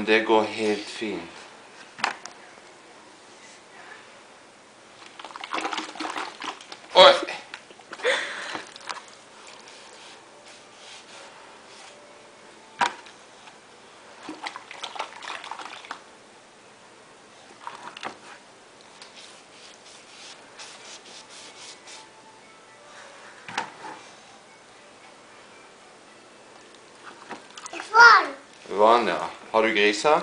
Men det går helt fint. Oi! Vann, ja. Har du griser?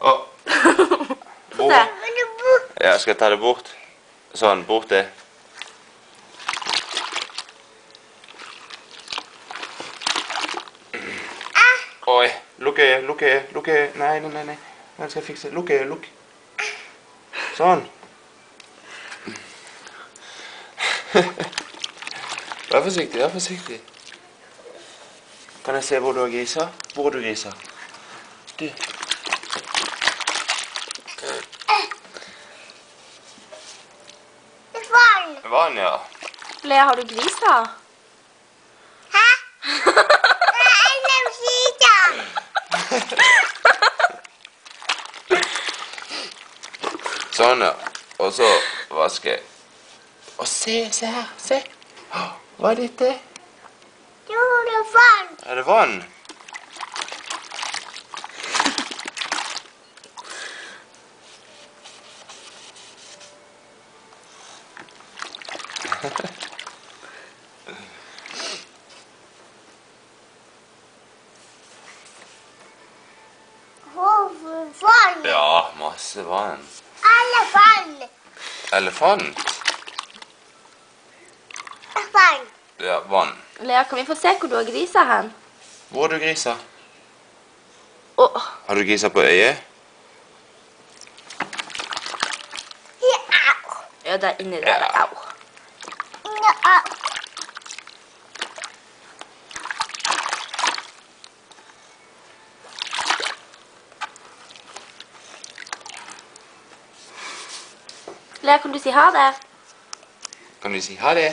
Åh. Bort. Ja, skal jeg ta det bort? Sånn, bort det. Oi, lukk øyet, lukk øyet, lukk øyet. Nei, nei, nei, nei. Nå skal jeg fikse. Lukk øyet, lukk. Sånn. Vær forsiktig, vær forsiktig. Kan jeg se hvor du har griser? Hvor har du griser? Du. Vann. Vann, ja. Lea, har du griser? Hæ? Det er en sida. Sånn, ja. Og så vasker jeg. Og se her, se. Hva er dette? Jo, det er vann. Er det vann? Vann. Ja, masse vann. Elefant. Elefant? Vann. Ja, vann. Lea, kan vi få se hvor du har griser hen? Hvor har du griser? Åh. Har du griser på øyet? Ja, der inni der. Ja. Au. Lea, kan du si ha det? Kan du si ha det?